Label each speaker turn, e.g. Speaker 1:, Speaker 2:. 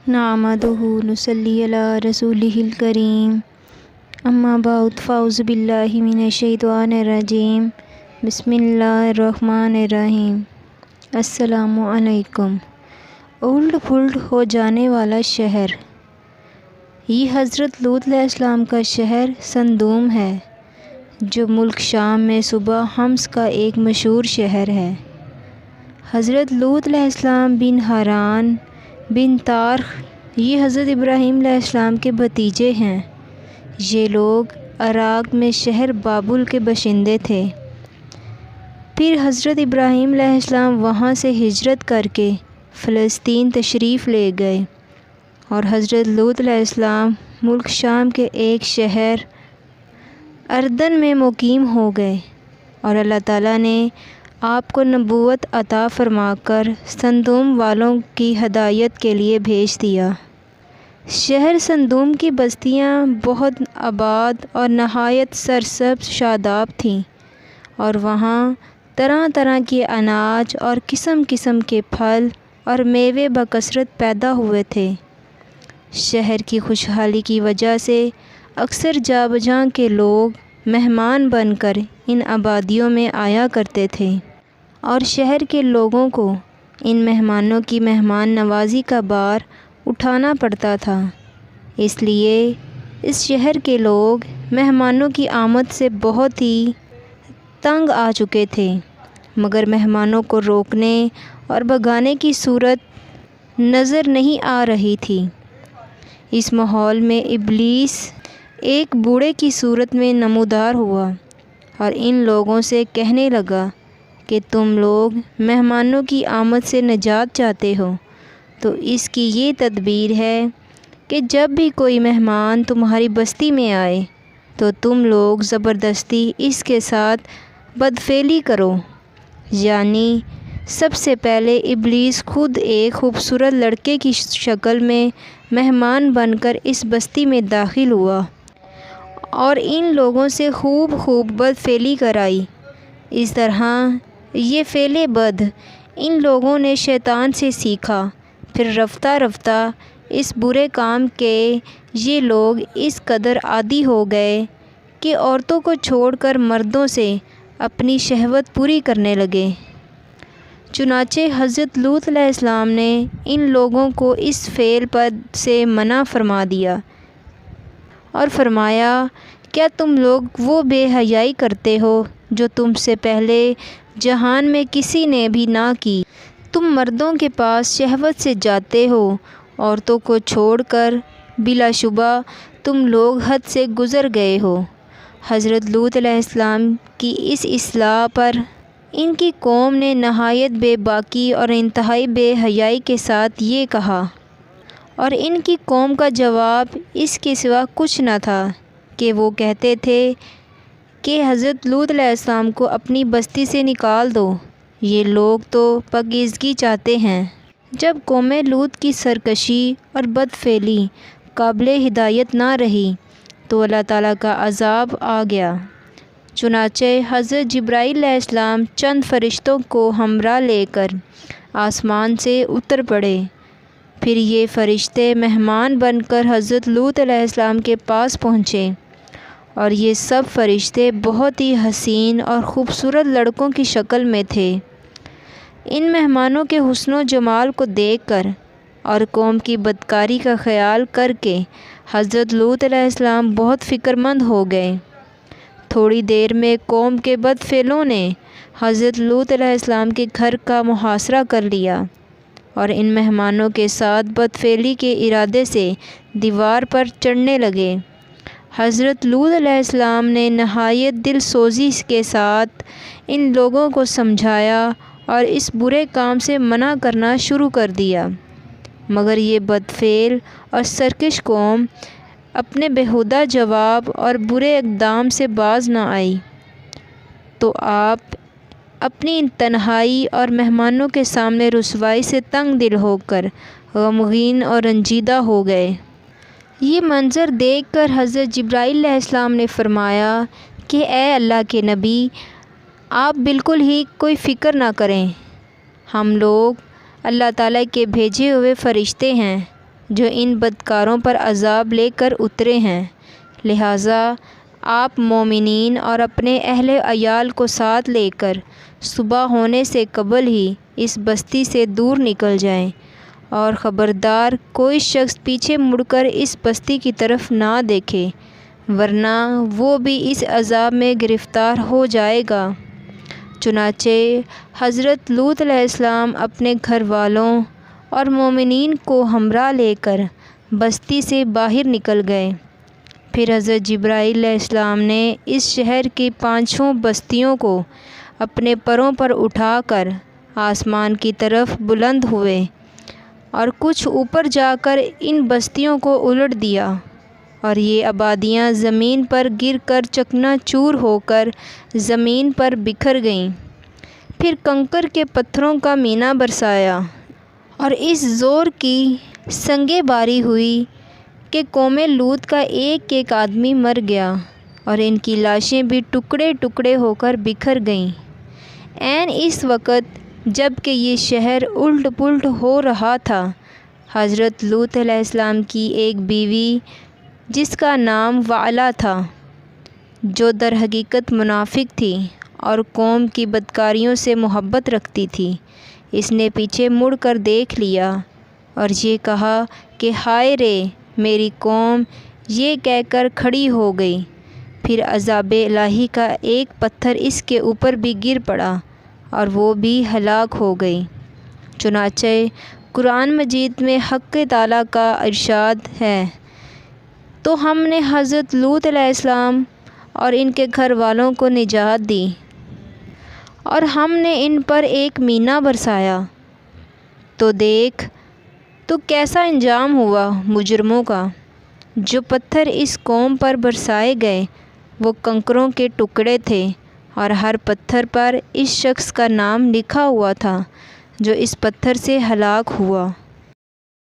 Speaker 1: نحمدہ نصلی علی رسولہ الکریم اما بعد فاعوذ باللہ من الشیطان الرجیم بسم اللہ الرحمن الرحیم۔ السلام علیکم۔ اولڈ پھولڈ ہو جانے والا شہر، یہ حضرت لوط علیہ السلام کا شہر صدوم ہے، جو ملک شام میں صوبہ حمص کا ایک مشہور شہر ہے۔ حضرت لوط علیہ السلام بن حاران بن تارخ یہ حضرت ابراہیم علیہ السلام کے بھتیجے ہیں۔ یہ لوگ عراق میں شہر بابل کے باشندے تھے۔ پھر حضرت ابراہیم علیہ السلام وہاں سے ہجرت کر کے فلسطین تشریف لے گئے، اور حضرت لوط علیہ السلام ملک شام کے ایک شہر اردن میں مقیم ہو گئے، اور اللہ تعالیٰ نے آپ کو نبوت عطا فرما کر صدوم والوں کی ہدایت کے لیے بھیج دیا۔ شہر صدوم کی بستیاں بہت آباد اور نہایت سرسبز شاداب تھیں، اور وہاں طرح طرح کے اناج اور قسم قسم کے پھل اور میوے بکثرت پیدا ہوئے تھے۔ شہر کی خوشحالی کی وجہ سے اکثر جاں بجاں کے لوگ مہمان بن کر ان آبادیوں میں آیا کرتے تھے، اور شہر کے لوگوں کو ان مہمانوں کی مہمان نوازی کا بار اٹھانا پڑتا تھا۔ اس لیے اس شہر کے لوگ مہمانوں کی آمد سے بہت ہی تنگ آ چکے تھے، مگر مہمانوں کو روکنے اور بھگانے کی صورت نظر نہیں آ رہی تھی۔ اس ماحول میں ابلیس ایک بوڑھے کی صورت میں نمودار ہوا، اور ان لوگوں سے کہنے لگا کہ تم لوگ مہمانوں کی آمد سے نجات چاہتے ہو، تو اس کی یہ تدبیر ہے کہ جب بھی کوئی مہمان تمہاری بستی میں آئے تو تم لوگ زبردستی اس کے ساتھ بدفعلی کرو۔ یعنی سب سے پہلے ابلیس خود ایک خوبصورت لڑکے کی شکل میں مہمان بن کر اس بستی میں داخل ہوا، اور ان لوگوں سے خوب بدفعلی کرائی۔ اس طرح یہ فعل بد ان لوگوں نے شیطان سے سیکھا۔ پھر رفتہ رفتہ اس برے کام کے یہ لوگ اس قدر عادی ہو گئے کہ عورتوں کو چھوڑ کر مردوں سے اپنی شہوت پوری کرنے لگے۔ چنانچہ حضرت لوط علیہ السلام نے ان لوگوں کو اس فعل سے منع فرما دیا، اور فرمایا، کیا تم لوگ وہ بے حیائی کرتے ہو جو تم سے پہلے جہان میں کسی نے بھی نہ کی؟ تم مردوں کے پاس شہوت سے جاتے ہو، عورتوں کو چھوڑ کر۔ بلا شبہ تم لوگ حد سے گزر گئے ہو۔ حضرت لوط علیہ السلام کی اس اصلاح پر ان کی قوم نے نہایت بے باکی اور انتہائی بے حیائی کے ساتھ یہ کہا، اور ان کی قوم کا جواب اس کے سوا کچھ نہ تھا کہ وہ کہتے تھے کہ حضرت لوط علیہ السلام کو اپنی بستی سے نکال دو، یہ لوگ تو پاکیزگی چاہتے ہیں۔ جب قوم لوط کی سرکشی اور بدفعلی قابل ہدایت نہ رہی تو اللہ تعالیٰ کا عذاب آ گیا۔ چنانچہ حضرت جبرائیل علیہ السلام چند فرشتوں کو ہمراہ لے کر آسمان سے اتر پڑے۔ پھر یہ فرشتے مہمان بن کر حضرت لوط علیہ السلام کے پاس پہنچے، اور یہ سب فرشتے بہت ہی حسین اور خوبصورت لڑکوں کی شکل میں تھے۔ ان مہمانوں کے حسن و جمال کو دیکھ کر اور قوم کی بدکاری کا خیال کر کے حضرت لوط علیہ السلام بہت فکر مند ہو گئے۔ تھوڑی دیر میں قوم کے بدفعلوں نے حضرت لوط علیہ السلام کے گھر کا محاصرہ کر لیا، اور ان مہمانوں کے ساتھ بدفعلی کے ارادے سے دیوار پر چڑھنے لگے۔ حضرت لوط علیہ السلام نے نہایت دل سوزی کے ساتھ ان لوگوں کو سمجھایا اور اس برے کام سے منع کرنا شروع کر دیا، مگر یہ بدفعل اور سرکش قوم اپنے بیہودہ جواب اور برے اقدام سے باز نہ آئی، تو آپ اپنی تنہائی اور مہمانوں کے سامنے رسوائی سے تنگ دل ہو کر غمگین اور رنجیدہ ہو گئے۔ یہ منظر دیکھ کر حضرت جبرائیل علیہ السلام نے فرمایا کہ اے اللہ کے نبی، آپ بالکل ہی کوئی فکر نہ کریں، ہم لوگ اللہ تعالیٰ کے بھیجے ہوئے فرشتے ہیں جو ان بدکاروں پر عذاب لے کر اترے ہیں، لہٰذا آپ مومنین اور اپنے اہل عیال کو ساتھ لے کر صبح ہونے سے قبل ہی اس بستی سے دور نکل جائیں، اور خبردار کوئی شخص پیچھے مڑ کر اس بستی کی طرف نہ دیکھے، ورنہ وہ بھی اس عذاب میں گرفتار ہو جائے گا۔ چنانچہ حضرت لوط علیہ السلام اپنے گھر والوں اور مومنین کو ہمراہ لے کر بستی سے باہر نکل گئے۔ پھر حضرت جبرائیل علیہ السلام نے اس شہر کی 5 بستیوں کو اپنے پروں پر اٹھا کر آسمان کی طرف بلند ہوئے اور کچھ اوپر جا کر ان بستیوں کو الٹ دیا، اور یہ آبادیاں زمین پر گر کر چکنا چور ہو کر زمین پر بکھر گئیں۔ پھر کنکر کے پتھروں کا مینہ برسایا اور اس زور کی سنگیں باری ہوئی کہ قوم لوط کا ایک ایک آدمی مر گیا، اور ان کی لاشیں بھی ٹکڑے ٹکڑے ہو کر بکھر گئیں۔ عین اس وقت جب کہ یہ شہر الٹ پلٹ ہو رہا تھا، حضرت لوط علیہ السلام کی ایک بیوی جس کا نام وعلا تھا، جو در حقیقت منافق تھی اور قوم کی بدکاریوں سے محبت رکھتی تھی، اس نے پیچھے مڑ کر دیکھ لیا اور یہ کہا کہ ہائے رے میری قوم، یہ کہہ کر کھڑی ہو گئی۔ پھر عذاب الہی کا ایک پتھر اس کے اوپر بھی گر پڑا اور وہ بھی ہلاک ہو گئی۔ چنانچہ قرآن مجید میں حق تعالیٰ کا ارشاد ہے، تو ہم نے حضرت لوط علیہ السلام اور ان کے گھر والوں کو نجات دی، اور ہم نے ان پر ایک مینہ برسایا، تو دیکھ تو کیسا انجام ہوا مجرموں کا۔ جو پتھر اس قوم پر برسائے گئے وہ کنکروں کے ٹکڑے تھے، اور ہر پتھر پر اس شخص کا نام لکھا ہوا تھا جو اس پتھر سے ہلاک ہوا۔